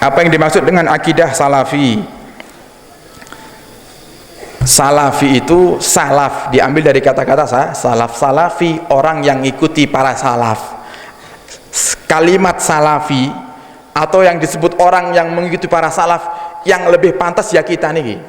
Apa yang dimaksud dengan akidah salafi? Salafi itu, salaf diambil dari kata-kata salaf. Salafi orang yang ikuti para salaf. Kalimat salafi atau yang disebut orang yang mengikuti para salaf, yang lebih pantas ya kita niki.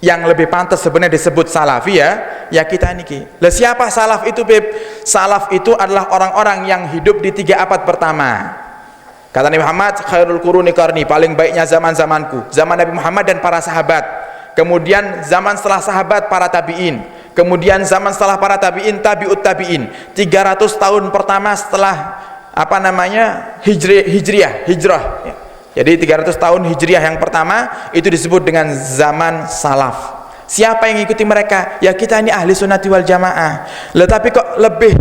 Yang lebih pantas sebenarnya disebut salafi ya kita niki. Lah siapa salaf itu, Beb? Salaf itu adalah orang-orang yang hidup di 3 abad pertama. Kata Nabi Muhammad, khairul quruni qarni, paling baiknya zaman-zamanku, zaman Nabi Muhammad dan para sahabat. Kemudian zaman setelah sahabat, para tabi'in. Kemudian zaman setelah para tabi'in, tabi'ut tabi'in. 300 tahun pertama setelah hijrah. Jadi 300 tahun hijriah yang pertama itu disebut dengan zaman salaf. Siapa yang ikuti mereka? Ya kita ini ahli sunnati wal jamaah. Tetapi kok lebih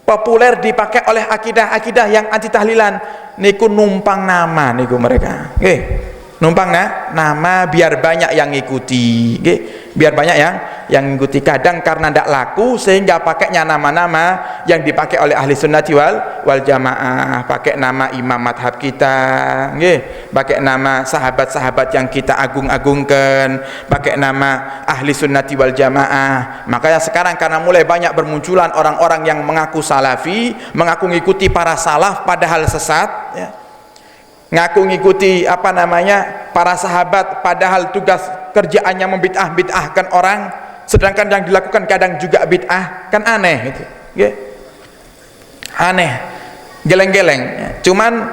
populer dipakai oleh akidah-akidah yang anti tahlilan niku numpang nama niku mereka. Numpang nama biar banyak yang ngikuti, biar banyak yang ngikuti. Kadang karena tidak laku sehingga pakainya nama-nama yang dipakai oleh ahli sunnati wal jamaah, pakai nama imam madhab kita, pakai nama sahabat-sahabat yang kita agung-agungkan, pakai nama ahli sunnati wal jamaah. Makanya sekarang karena mulai banyak bermunculan orang-orang yang mengaku salafi, mengaku ngikuti para salaf padahal sesat, ngaku ngikuti para sahabat padahal tugas kerjaannya membid'ah-bid'ahkan orang, sedangkan yang dilakukan kadang juga bid'ah, kan aneh gitu. Aneh, geleng-geleng. Cuman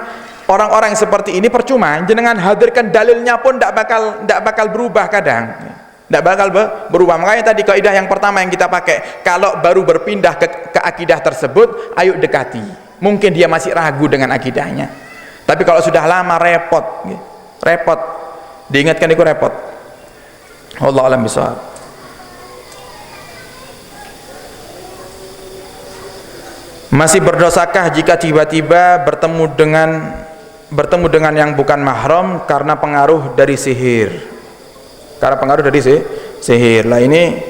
orang-orang seperti ini percuma, jenengan hadirkan dalilnya pun tidak bakal berubah kadang. Tidak bakal berubah. Makanya tadi kaidah yang pertama yang kita pakai, kalau baru berpindah ke akidah tersebut, ayo dekati. Mungkin dia masih ragu dengan akidahnya. Tapi kalau sudah lama repot, diingatkan itu repot. Wallahu a'lam bishawab. Masih berdosakah jika tiba-tiba bertemu dengan yang bukan mahram karena pengaruh dari sihir? Karena pengaruh dari sihir. Lah ini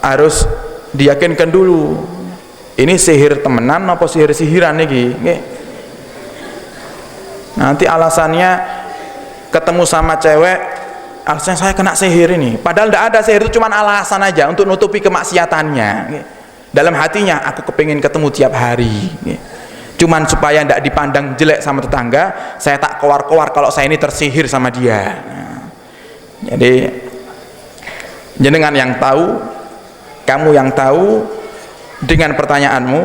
harus diyakinkan dulu. Ini sihir temenan apa sihir-sihiran nih? Nanti alasannya ketemu sama cewek, alasannya saya kena sihir ini, padahal tidak ada sihir, itu cuma alasan aja untuk nutupi kemaksiatannya. Dalam hatinya aku kepingin ketemu tiap hari, cuman supaya tidak dipandang jelek sama tetangga, saya tak keluar-keluar kalau saya ini tersihir sama dia. Jadi jenengan yang tahu, kamu yang tahu, dengan pertanyaanmu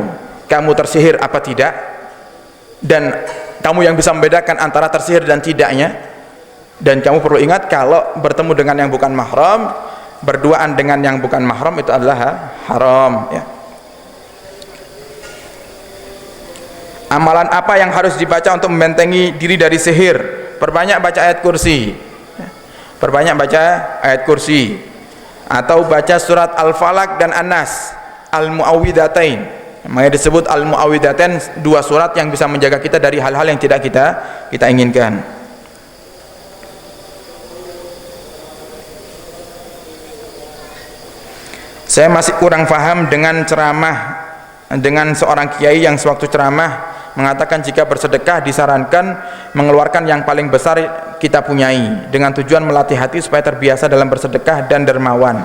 kamu tersihir apa tidak, dan kamu yang bisa membedakan antara tersihir dan tidaknya. Dan kamu perlu ingat, kalau bertemu dengan yang bukan mahram, berduaan dengan yang bukan mahram itu adalah haram, Amalan apa yang harus dibaca untuk membentengi diri dari sihir? Perbanyak baca ayat kursi, atau baca surat Al-Falaq dan An-Nas, Al-Mu'awwidhatain. Makanya disebut Al-Mu'awwidhatain, 2 surat yang bisa menjaga kita dari hal-hal yang tidak kita inginkan. Saya masih kurang paham dengan seorang kiai yang sewaktu ceramah mengatakan jika bersedekah disarankan mengeluarkan yang paling besar kita punyai, dengan tujuan melatih hati supaya terbiasa dalam bersedekah dan dermawan.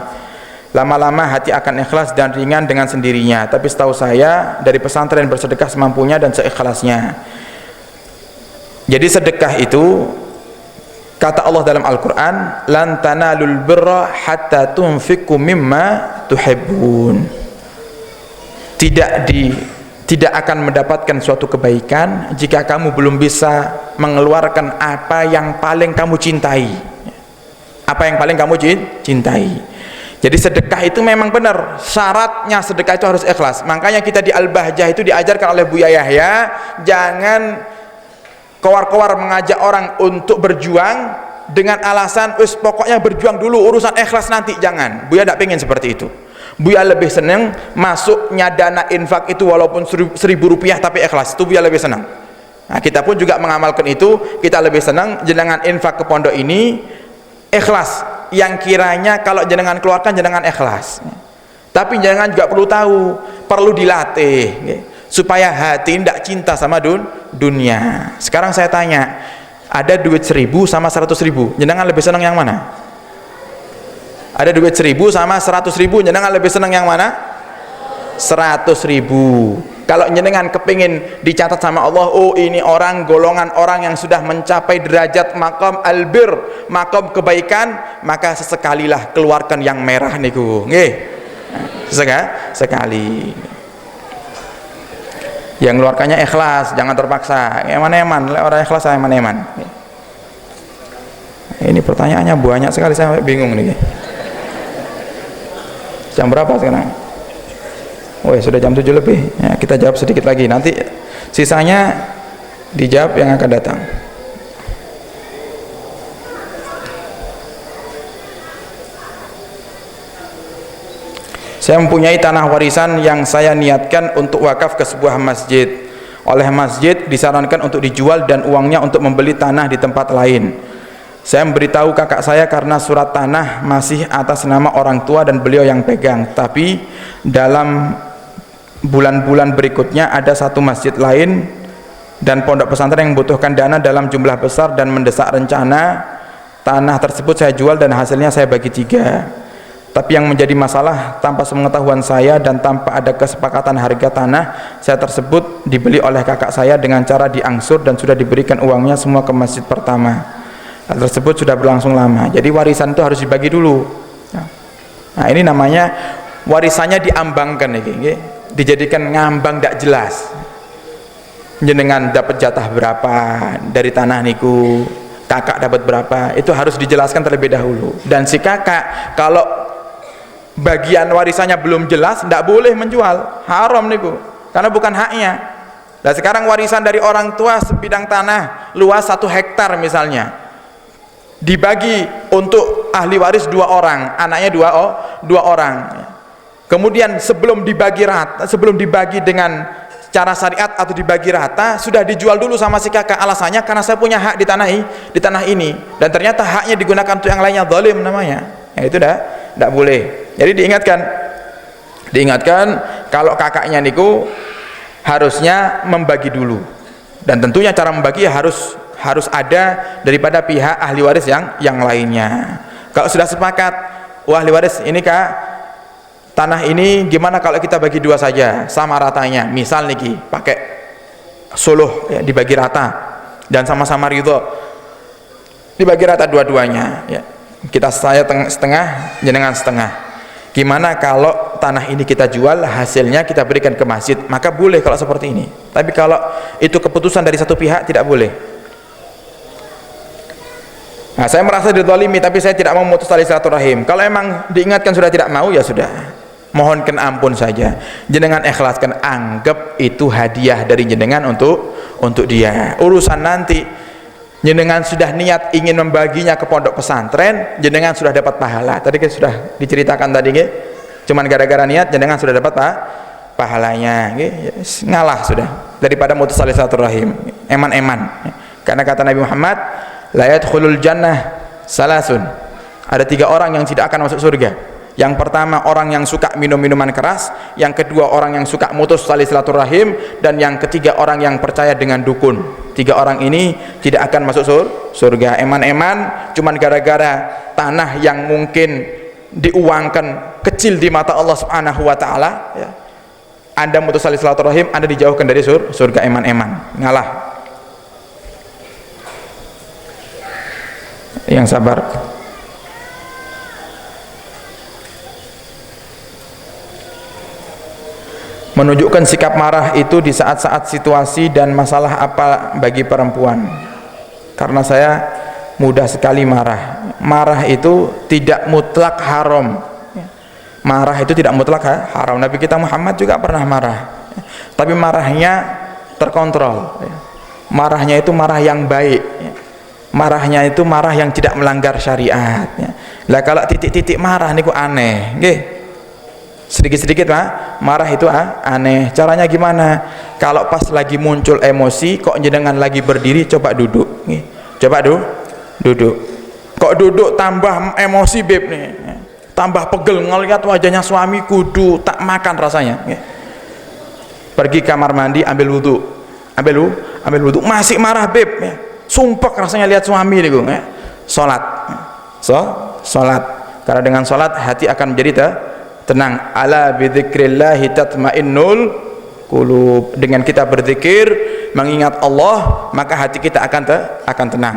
Lama-lama hati akan ikhlas dan ringan dengan sendirinya. Tapi setahu saya dari pesantren bersedekah semampunya dan seikhlasnya. Jadi sedekah itu, kata Allah dalam Al-Quran, lan tanalul birra hatta tunfiqu mimma tuhibbun. Tidak akan mendapatkan suatu kebaikan jika kamu belum bisa mengeluarkan apa yang paling kamu cintai. Apa yang paling kamu cintai. Jadi sedekah itu memang benar, syaratnya sedekah itu harus ikhlas. Makanya kita di Al-Bahjah itu diajarkan oleh Buya Yahya, jangan kowar-kowar mengajak orang untuk berjuang dengan alasan pokoknya berjuang dulu, urusan ikhlas nanti. Jangan. Buya tidak pengen seperti itu. Buya lebih senang masuknya dana infak itu walaupun 1.000 rupiah tapi ikhlas, itu Buya lebih senang. Nah, kita pun juga mengamalkan itu. Kita lebih senang jenengan infak ke pondok ini ikhlas, yang kiranya kalau jenengan keluarkan jenengan ikhlas. Tapi jenengan juga perlu tahu, perlu dilatih supaya hati tidak cinta sama dunia. Sekarang saya tanya, Ada duit 1.000 sama 100.000, jenengan lebih senang yang mana? Ada duit 1.000 sama 100.000, jenengan lebih senang yang mana? 100.000. Kalau jenengan kepingin dicatat sama Allah, oh ini orang golongan orang yang sudah mencapai derajat maqam albir, maqam kebaikan, maka sesekalilah keluarkan yang merah niku, nggih. Sekali. Yang keluarkannya ikhlas, jangan terpaksa. Eman-eman, orang ikhlas eman-eman. Ini pertanyaannya banyak sekali, saya bingung nih. Jam berapa sekarang? Oh ya, sudah jam 7 lebih. Ya, kita jawab sedikit lagi, nanti sisanya dijawab yang akan datang. Saya mempunyai tanah warisan yang saya niatkan untuk wakaf ke sebuah masjid. Oleh masjid disarankan untuk dijual dan uangnya untuk membeli tanah di tempat lain. Saya memberitahu kakak saya karena surat tanah masih atas nama orang tua dan beliau yang pegang. Tapi dalam bulan-bulan berikutnya ada satu masjid lain dan pondok pesantren yang membutuhkan dana dalam jumlah besar dan mendesak rencana tanah tersebut saya jual dan hasilnya saya bagi 3. Tapi yang menjadi masalah, tanpa sepengetahuan saya dan tanpa ada kesepakatan harga tanah saya tersebut dibeli oleh kakak saya dengan cara diangsur dan sudah diberikan uangnya semua ke masjid pertama. Hal tersebut sudah berlangsung lama. Jadi warisan itu harus dibagi dulu. Nah, ini namanya warisannya diambangkan, dijadikan ngambang tidak jelas. Jenengan dapat jatah berapa dari tanah niku, kakak dapat berapa, itu harus dijelaskan terlebih dahulu. Dan si kakak kalau bagian warisannya belum jelas, tidak boleh menjual, haram niku, karena bukan haknya. Dan sekarang warisan dari orang tua sebidang tanah luas 1 hektar misalnya, dibagi untuk ahli waris 2 orang, anaknya 2 orang. Kemudian sebelum dibagi dengan cara syariat atau dibagi rata, sudah dijual dulu sama si kakak. Alasannya karena saya punya hak di tanah ini, dan ternyata haknya digunakan untuk yang lainnya, zalim namanya. Ya, itu tidak boleh. Jadi diingatkan kalau kakaknya niku harusnya membagi dulu, dan tentunya cara membagi ya harus ada daripada pihak ahli waris yang lainnya. Kalau sudah sepakat, wah ahli waris ini kak, tanah ini gimana kalau kita bagi 2 saja sama ratanya, misal niki pakai suluh ya, dibagi rata dan sama-sama ridho dibagi rata dua-duanya ya. Saya setengah, jenengan setengah. Gimana kalau tanah ini kita jual, hasilnya kita berikan ke masjid, maka boleh kalau seperti ini. Tapi kalau itu keputusan dari satu pihak, tidak boleh. Nah, saya merasa dizalimi, tapi saya tidak mau memutus tali silaturahim. Kalau emang diingatkan sudah tidak mau, ya sudah, mohonkan ampun saja. Jenengan ikhlaskan, anggap itu hadiah dari jenengan untuk dia. Urusan nanti jenengan sudah niat ingin membaginya ke pondok pesantren, jenengan sudah dapat pahala. Tadi kan sudah diceritakan tadi, cuman gara-gara niat jenengan sudah dapat pahalanya, ngalah sudah daripada mutus tali silaturahim, eman-eman. Karena kata Nabi Muhammad, la yadkhulul jannah salasun, ada 3 orang yang tidak akan masuk surga. Yang pertama orang yang suka minum minuman keras, yang kedua orang yang suka mutus tali silaturahim, dan yang ketiga orang yang percaya dengan dukun. 3 orang ini tidak akan masuk surga. Eman-eman cuman gara-gara tanah yang mungkin diuangkan kecil di mata Allah Subhanahu wa taala ya. Anda mutus tali silaturahim, Anda dijauhkan dari surga, eman-eman. Ngalah. Yang sabar. Menunjukkan sikap marah itu di saat-saat situasi dan masalah apa bagi perempuan? Karena saya mudah sekali marah. Marah itu tidak mutlak haram. Marah itu tidak mutlak haram. Nabi kita Muhammad juga pernah marah, tapi marahnya terkontrol. Marahnya itu marah yang baik. Marahnya itu marah yang tidak melanggar syariat. Lah kalau titik-titik marah niku aneh, nggih. Sedikit-sedikit marah itu aneh. Caranya gimana? Kalau pas lagi muncul emosi, kok jenengan lagi berdiri, coba duduk nih. Coba duduk. Kok duduk tambah emosi beb nih. Tambah pegel ngelihat wajahnya suami, kudu tak makan rasanya nih. Pergi kamar mandi, ambil wudu. Ambil wudu, masih marah beb ya. sumpek rasanya lihat suami niku ya. Salat. Salat. Karena dengan salat hati akan menjadi tenang. Ala bidzikrillah tatmainnul qulub. Dengan kita berzikir, mengingat Allah, maka hati kita akan tenang.